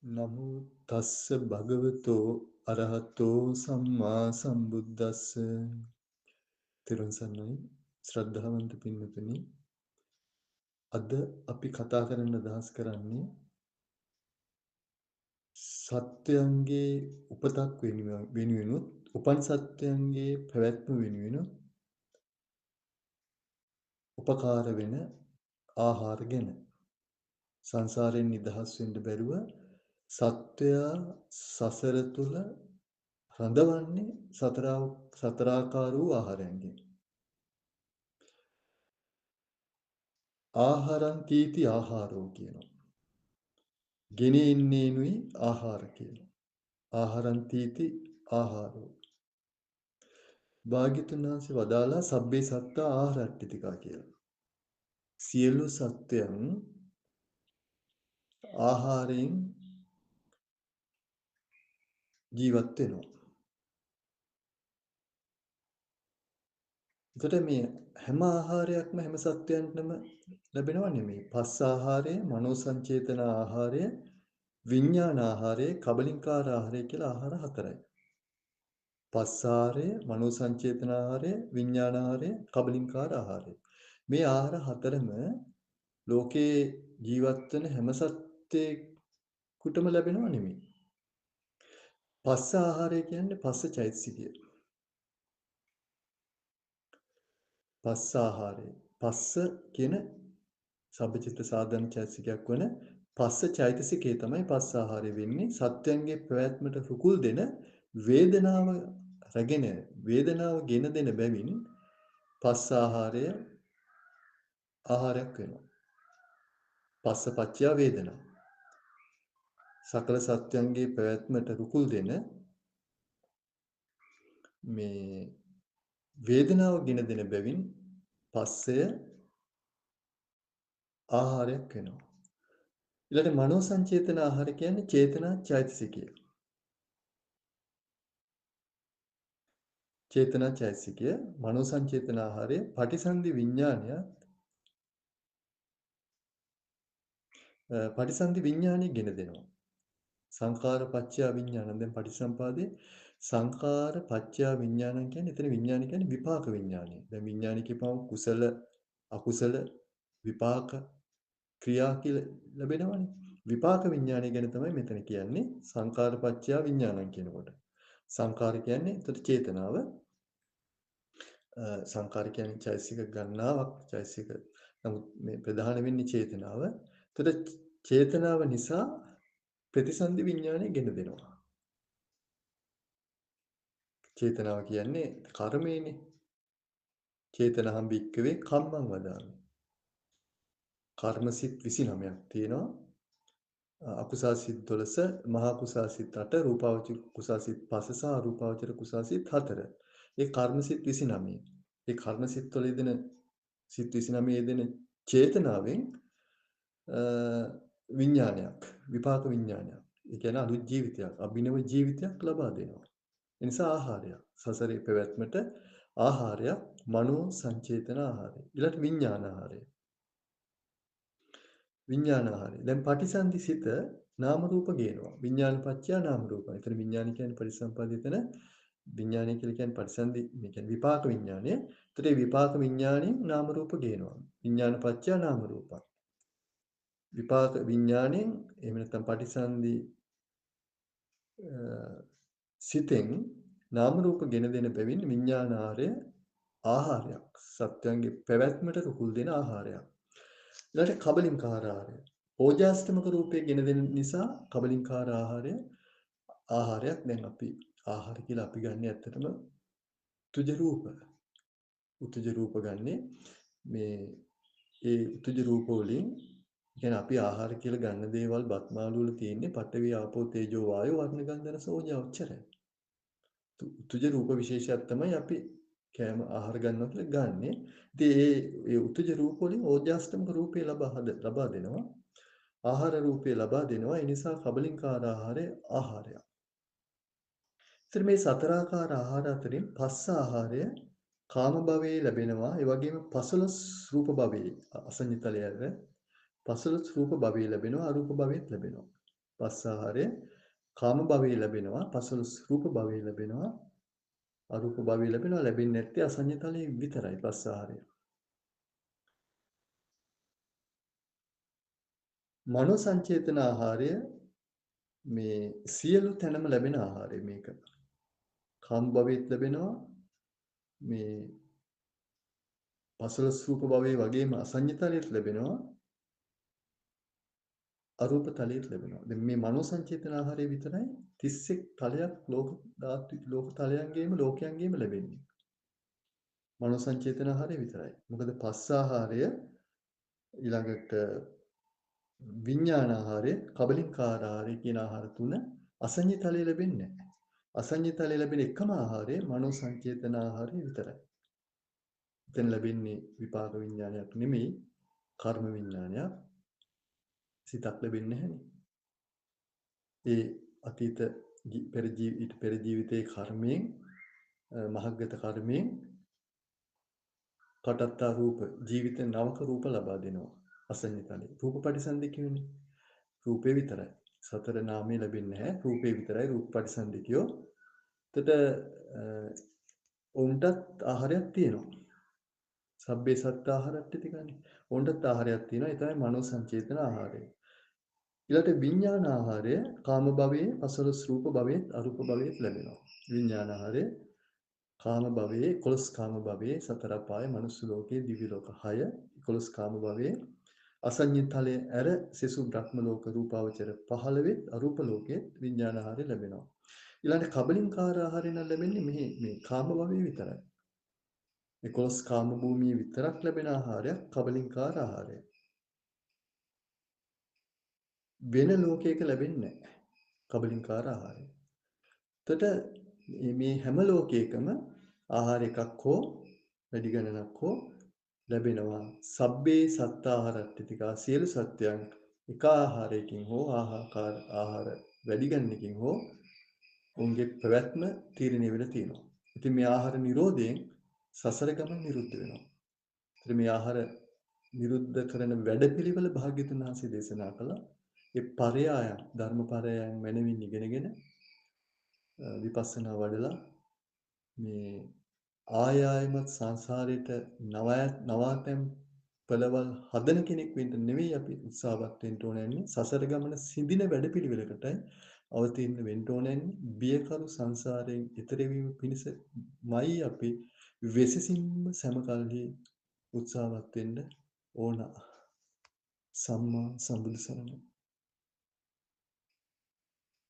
නමෝ තස්ස භගවතෝ අරහතෝ සම්මා සම්බුද්දස්ස. තෙරුවන් සරණයි ශ්‍රද්ධාවන්ත පින්වතුනි. අද අපි කතා කරන්න අදහස් කරන්නේ සත්‍යයන්ගේ උපතක් වෙනුවෙනුත් උපන් සත්‍යයන්ගේ පැවැත්ම වෙනුවෙනුත් උපකාර වෙන ආහාර ගැන. සංසාරයෙන් නිදහස් වෙන්න බැරුව සත්වයා සසර තුල රඳවන්නේ සතරාකාර වූ ආහාරයන්ගෙන්. ආහාරං තීති ආහාරෝ කියනවා. ගෙනෙන්නේනුයි ආහාර කියනවා. ආහාරං තීති ආහාරෝ. භාග්‍යවතුන් වහන්සේ වදාලා සබ්බේ සත්තා ආහාරට්ඨිතිකා කියලා. සියලු සත්වයන් ආහාරයෙන් ජීවත් වෙනවා. එතකොට මේ හැම ආහාරයක්ම හැම සත්වයන්ටම ලැබෙනව නෙමෙයි. පස්ස ආහාරය, මනෝ සංචේතන ආහාරය, විඥාන ආහාරය, කබලින්කාර ආහාරය කියලා ආහාර හතරයි. පස්සාහාරය, මනෝ සංචේතන ආහාරය, විඥාන ආහාරය, කබලින්කාර ආහාරය. මේ ආහාර හතරම ලෝකේ ජීවත් වෙන හැම සත්ත්වෙකුටම ලැබෙනව නෙමෙයි. පස්ස ආහාරය කියන්නේ පස්ස චෛතසිකය. පස්ස ආහාරය. පස්ස කියන සබ්බචිත්ත සාධන චෛතසිකයක් වන පස්ස චෛතසිකේ තමයි පස්ස ආහාරය වෙන්නේ. සත්‍යයන්ගේ ප්‍රවැත්මට රුකුල් දෙන වේදනාව රැගෙන වේදනාව ගෙන දෙන බැවින් පස්ස ආහාරය ආහාරයක් වෙනවා. පස්ස පච්චය වේදනා. සකල සත්‍යයන්ගේ පැවැත්මට රුකුල් දෙන මේ වේදනාව ගෙන දෙන බැවින් පස්සය ආහාරයක් වෙනවා. ඊළඟට මනෝ සංචේතන ආහාර කියන්නේ චේතනා චෛතසිකය. චේතනා චෛතසිකය මනෝ සංචේතන ආහාරය පටිසන්ධි විඥානය පටිසන්ධි විඥානය ගෙන දෙනවා. සංඛාර පච්චය විඥානං දැන් පටිසම්පාදේ සංඛාර පච්චය විඥානං කියන්නේ එතන විඥානය කියන්නේ විපාක විඥානය. දැන් විඥානය කියපුවම කුසල අකුසල විපාක ක්‍රියා කියලා ලැබෙනවනේ. විපාක විඥානය ගැන තමයි මෙතන කියන්නේ සංඛාර පච්චය විඥානං කියනකොට. සංඛාර කියන්නේ එතකොට චේතනාව. සංඛාර කියන්නේ චෛතසික ගණනාවක් චෛතසික. නමුත් මේ ප්‍රධාන වෙන්නේ චේතනාව. එතකොට චේතනාව නිසා ප්‍රතිසන්දි විඥානය ගෙන දෙනවා. චේතනාව කියන්නේ කර්මයනේ. චේතනහම් භික්කවේ කම්මං වදාමි. කර්මසිත 29ක් තියෙනවා. අකුසල් සිත් 12, මහා කුසල් සිත් 8, රූපාවචර කුසල් සිත් 5 සහ අරූපාවචර කුසල් සිත් 4. ඒ කර්මසිත 29. ඒ කර්මසිත වල යෙදෙන සිත් 29 යෙදෙන චේතනාවෙන් විඥානයක්, විපාක විඥානයක්. ඒ කියන්නේ අලුත් ජීවිතයක්, අභිනව ජීවිතයක් ලබා දෙනවා. ඒ නිසා ආහාරයක්. සසරේ පැවැත්මට ආහාරයක්, මනෝ සංචේතන ආහාරය. ඊළඟ විඥාන ආහාරය. විඥාන ආහාරය. දැන් පටිසන්ධි සිත නාම රූප ගේනවා. විඥාන පත්‍ය නාම රූප. එතන විඥාන කියන්නේ පරිසම්පාදිතන විඥානය කියලා කියන්නේ පටිසන්ධි මේ කියන්නේ විපාක විඥානය. ඒතර ඒ විපාක විඥාණයෙන් නාම රූප ගේනවා. විඥාන පත්‍ය නාම රූප. විපාක විඥාණයෙන් එහෙම නැත්නම් පටිසන්ධි සිතෙන් නාම රූප ගෙන දෙන බැවින් විඥානාරය ආහාරයක්. සත්‍යයන්ගේ පැවැත්මට රුකුල් දෙන ආහාරයක්. ඊළඟට කබලින්කාර ආහාරය. ඕජාස්තමක රූපේ ගෙන දෙන නිසා කබලින්කාර ආහාරයක්. දැන් අපි ආහාර කියලා අපි ගන්න ඇත්තටම උතුජ රූප. උතුජ රූප ගන්නේ මේ ඒ උතුජ රූප වලින් කියන්නේ අපි ආහාර කියලා ගන්න දේවල් බත්මාළු වල තියෙන්නේ පඨවි ආපෝ තේජෝ වායෝ වර්ණ ගන්ධ රස ඕජා ඔච්චරයි. උතුජ රූප විශේෂයක් තමයි අපි කෑම ආහාර ගන්නවා කියලා ගන්නෙ. ඉතින් ඒ උතුජ රූප වලින් ඕජාස්තමක රූපේ ලබා දෙනවා. ආහාර රූපේ ලබා දෙනවා. ඒ නිසා කබලින්කාර ආහාරය ආහාරයක්. ඉතින් මේ සතරාකාර ආහාර අතරින් පස්ස ආහාරය කාම භවයේ ලැබෙනවා. ඒ වගේම 15 රූප භවයේ අසඤ්ඤතලයේ 15 රූප භවයේ ලැබෙනවා. අරූප භවයේත් ලැබෙනවා. පස්ස ආහාරය කාම භවයේ ලැබෙනවා. පසළොස් රූප භවයේ ලැබෙනවා. අරූප භවයේ ලැබෙනවා. ලැබෙන්නේ නැත්තේ අසඤ්ඤ තලයේ විතරයි පස්ස ආහාරය. මනෝ සංචේතන ආහාරය මේ සියලු තැනම ලැබෙන ආහාරය මේක. කාම භවයේත් ලැබෙනවා. මේ පසළොස් රූප භවයේ වගේම අසඤ්ඤ තලයේත් ලැබෙනවා. අරූප තලයේත් ලැබෙනවා. දැන් මේ මනෝ සංචේතන ආහාරය විතරයි 31 තලයක් ලෝක ධාතු ලෝක තලයන්ගේම ලෝකයන්ගේම ලැබෙන්නේ. මනෝ සංචේතන ආහාරය විතරයි. මොකද පස්ස ආහාරය ඊළඟට විඥාන ආහාරය, කබලින්කාර ආහාරය කියන ආහාර තුන අසඤ්ඤ තලයේ ලැබෙන්නේ නැහැ. අසඤ්ඤ තලයේ ලැබෙන එකම ආහාරය මනෝ සංචේතන ආහාරය විතරයි. එතෙන් ලැබෙන්නේ විපාක විඥානයක් නෙමෙයි, කර්ම විඥානයක්. සිතක් ලැබෙන්නේ නැහැනේ. ඒ අතීත පෙර ජීවිතයේ කර්මයෙන් මහග්ගත කර්මයෙන් පටත්තා රූප ජීවිත නවක රූප ලබා දෙනවා අසඤ්ඤ තලයේ. රූප පටිසන්ධි කියන්නේ රූපේ විතරයි. සතර නාමයේ ලැබෙන්නේ නැහැ. රූපේ විතරයි රූප පටිසන්ධිකයෝ. එතට උන්ටත් ආහාරයක් තියෙනවා. සබ්බේ සත්ත ආහාරට්ටි තිකන්නේ. උන්ටත් ආහාරයක් තියෙනවා. ඒ තමයි මනෝ සංචේතන ආහාරය. ඊළඟට විඥාන ආහාරය කාම භවයේ, පසළොස් රූප භවයේ, අරූප භවයේ ලැබෙනවා. විඥාන ආහාරය කාම භවයේ 11 කාම භවයේ සතර අපාය මනුස්ස ලෝකයේ දිව්‍ය ලෝක 6 11 කාම භවයේ අසඤ්ඤ තලයේ ඇර සෙසු බ්‍රහ්ම ලෝක රූපාවචර 15 අරූප ලෝකයේ විඥාන ආහාරය ලැබෙනවා. ඊළඟට කබලින්කාර ආහාරය නම් ලැබෙන්නේ මේ කාම භවයේ විතරයි. 11 කාම භූමියේ විතරක් ලැබෙන ආහාරයක් කබලින්කාර ආහාරය. වෙන ලෝකයක ලැබෙන්නේ නැහැ. කබලින්කාර ආහාරය. එතකොට මේ හැම ලෝකයකම ආහාර එකක් හෝ වැඩි ගණනක් හෝ ලැබෙනවා. සබ්බේ සත්තාහාරට්ඨිතිකා සියලු සත්‍යයන් එක ආහාරයකින් හෝ ආහාර වැඩි ගණනකින් හෝ ඔවුන්ගේ පැවැත්ම තීරණය වෙලා තියෙනවා. ඉතින් මේ ආහාර නිරෝධයෙන් සසර ගමන නිරුද්ධ වෙනවා. ඉතින් මේ ආහාර නිරුද්ධ කරන වැඩපිළිවෙල භාග්‍යතුන් වහන්සේ දේශනා කළා. ඒ පරයායන් ධර්ම පරයායන් මැනවින් ඉගෙනගෙන විපස්සනා වඩලා මේ ආයමත් සංසාරයට නවාතැන් පළවල් හදන කෙනෙක් වෙන්න නෙවෙයි අපි උත්සාහවත් වෙන්න ඕනන්නේ සසර ගමන සිඳින වැඩපිළිවෙලකටයි අවතීර්ණ වෙන්න ඕනන්නේ බියකරු සංසාරයෙන් ඈතර වීම පිණිසමයි අපි වෙසසින්ම සමකල්හි උත්සාහවත් වෙන්න ඕන. සම්මා සම්බුදු සරණයි.